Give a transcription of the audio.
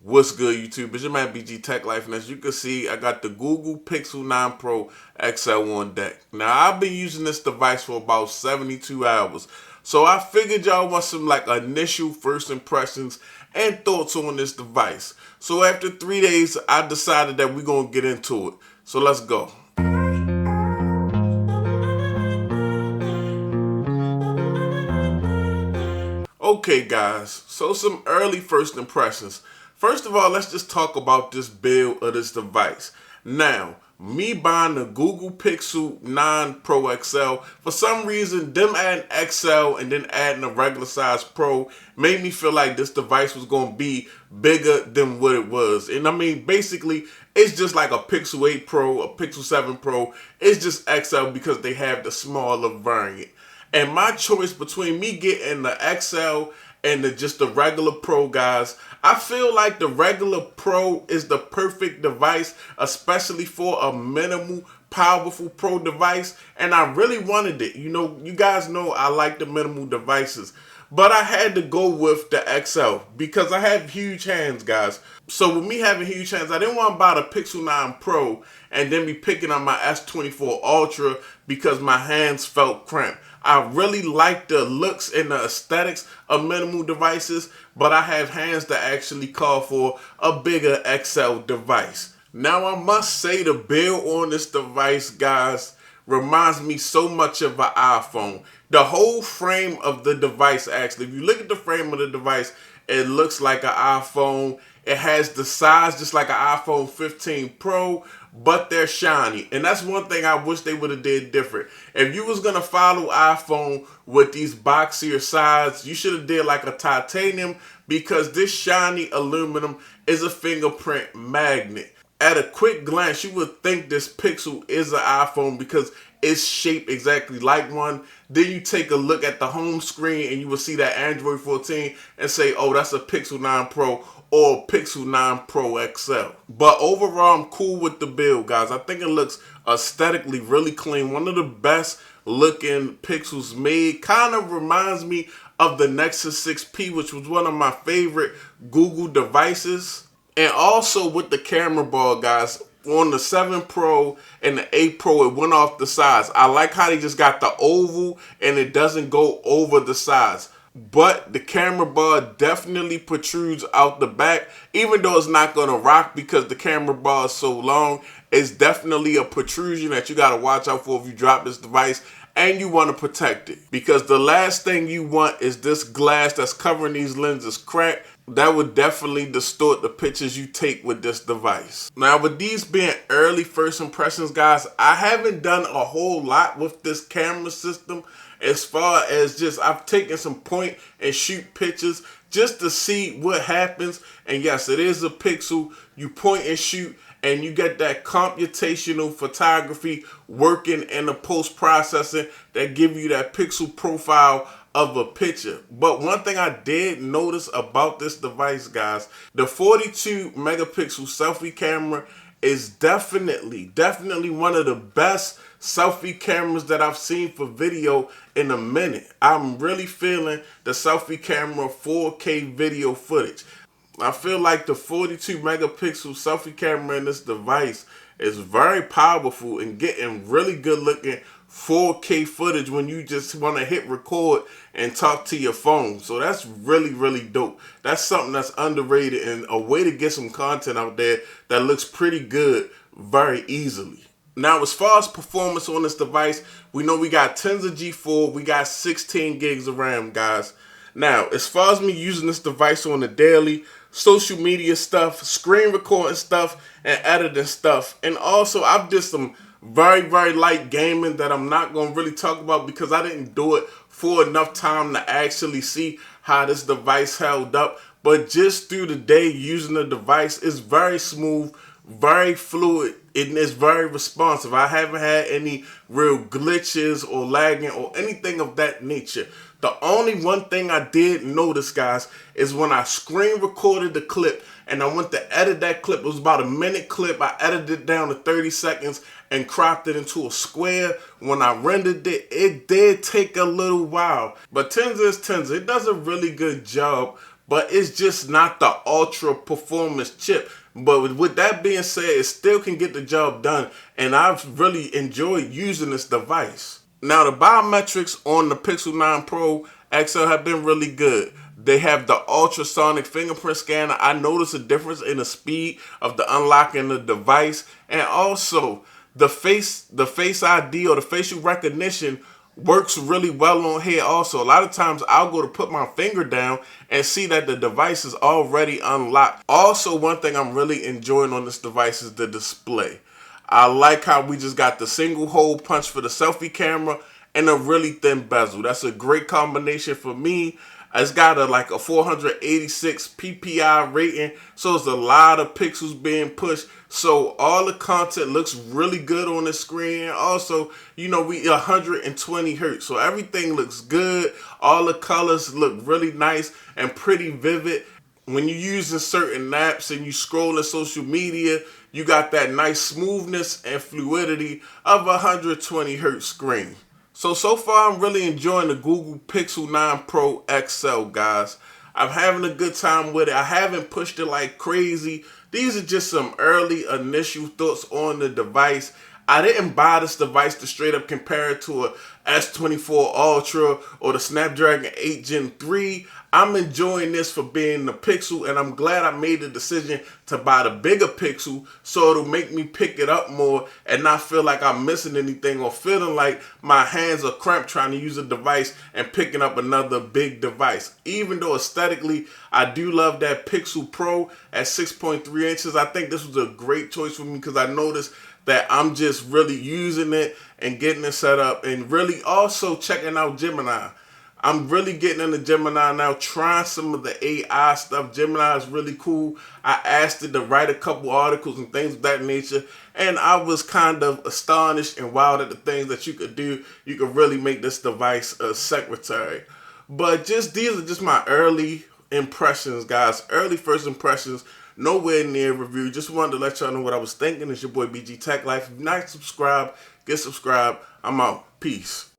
What's good, YouTube? It's your man BG Tech Life, and as you can see, I got the Google Pixel 9 Pro XL on deck. Now, I've been using this device for about 72 hours, so I figured y'all want some initial first impressions and thoughts on this device. So after 3 days, I decided that we're gonna get into it. So let's go. Okay, guys, so some early first impressions. First of all, let's just talk about this build of this device. Now, me buying the Google Pixel 9 Pro XL, for some reason, them adding XL and then adding a regular size Pro made me feel like this device was going to be bigger than what it was. And I mean, basically, it's just like a Pixel 8 Pro, a Pixel 7 Pro. It's just XL because they have the smaller variant. And my choice between me getting the XL and just the regular Pro, guys, I feel like the regular Pro is the perfect device, especially for a minimal, powerful Pro device. And I really wanted it. You know, you guys know I like the minimal devices. But I had to go with the XL because I have huge hands, guys. So with me having huge hands, I didn't want to buy the Pixel 9 Pro and then be picking up my S24 Ultra because my hands felt cramped. I really like the looks and the aesthetics of minimal devices, but I have hands that actually call for a bigger XL device. Now I must say the build on this device, guys, reminds me so much of an iPhone. The whole frame of the device, actually, if you look at the frame of the device, it looks like an iPhone. It has the size just like an iPhone 15 Pro, but they're shiny. And that's one thing I wish they would have did different. If you was going to follow iPhone with these boxier sides, you should have did like a titanium, because this shiny aluminum is a fingerprint magnet. At a quick glance, you would think this Pixel is an iPhone because it's shaped exactly like one. Then you take a look at the home screen and you will see that Android 14 and say, oh, that's a Pixel 9 Pro or Pixel 9 Pro XL. But overall, I'm cool with the build, guys. I think it looks aesthetically really clean. One of the best looking Pixels made. Kind of reminds me of the Nexus 6P, which was one of my favorite Google devices. And also with the camera bar, guys, on the 7 Pro and the 8 Pro, it went off the sides. I like how they just got the oval and it doesn't go over the sides. But the camera bar definitely protrudes out the back, even though it's not going to rock because the camera bar is so long. It's definitely a protrusion that you got to watch out for if you drop this device and you want to protect it. Because the last thing you want is this glass that's covering these lenses crack. That would definitely distort the pictures you take with this device. Now, with these being early first impressions, guys, I haven't done a whole lot with this camera system. As far as just, I've taken some point and shoot pictures just to see what happens. And yes, it is a Pixel. You point and shoot, and you get that computational photography working in the post-processing that give you that pixel profile of a picture. But one thing I did notice about this device, guys, the 42 megapixel selfie camera is definitely one of the best selfie cameras that I've seen for video in a minute. I'm really feeling the selfie camera 4K video footage. I feel like the 42 megapixel selfie camera in this device is very powerful and getting really good looking 4K footage when you just want to hit record and talk to your phone. So that's really dope. That's something that's underrated and a way to get some content out there that looks pretty good very easily. Now, as far as performance on this device, we know we got 10s of G4, we got 16 gigs of RAM, guys. Now, as far as me using this device on the daily, social media stuff, screen recording stuff, and editing stuff, and also I've did some very light gaming that I'm not going to really talk about because I didn't do it for enough time to actually see how this device held up. But just through the day using the device, it's very smooth, very fluid, and it's very responsive. I haven't had any real glitches or lagging or anything of that nature. The only one thing I did notice, guys, is when I screen recorded the clip and I went to edit that clip. It was about a minute clip. I edited it down to 30 seconds and cropped it into a square. When I rendered it, it did take a little while. But Tenza is Tenza. It does a really good job. but it's just not the ultra performance chip. But with that being said, it still can get the job done, and I've really enjoyed using this device. Now, the biometrics on the Pixel 9 Pro XL have been really good. They have the ultrasonic fingerprint scanner. I noticed a difference in the speed of the unlocking the device, and also the face ID or the facial recognition works really well on here. Also, a lot of times I'll go to put my finger down and see that the device is already unlocked. Also, one thing I'm really enjoying on this device is the display. I like how we just got the single hole punch for the selfie camera and a really thin bezel. That's a great combination for me. It's got a 486 PPI rating, so it's a lot of pixels being pushed. So all the content looks really good on the screen. Also, we 120 hertz, so everything looks good. All the colors look really nice and pretty vivid. When you're using certain apps and you scrolling social media, you got that nice smoothness and fluidity of a 120 hertz screen. So far I'm really enjoying the Google Pixel 9 Pro XL, guys. I'm having a good time with it. I haven't pushed it like crazy. These are just some early initial thoughts on the device. I didn't buy this device to straight up compare it to a S24 Ultra or the Snapdragon 8 Gen 3. I'm enjoying this for being the Pixel, and I'm glad I made the decision to buy the bigger Pixel so it'll make me pick it up more and not feel like I'm missing anything or feeling like my hands are cramped trying to use a device and picking up another big device. Even though aesthetically, I do love that Pixel Pro at 6.3 inches. I think this was a great choice for me because I noticed that I'm just really using it and getting it set up and really also checking out Gemini. I'm really getting into Gemini now, trying some of the AI stuff. Gemini is really cool. I asked it to write a couple articles and things of that nature, and I was kind of astonished and wowed at the things that you could do. You could really make this device a secretary. But these are just my early impressions, guys. Early first impressions. Nowhere near review. Just wanted to let y'all know what I was thinking. It's your boy BG Tech Life. If you're not subscribed, get subscribed. I'm out. Peace.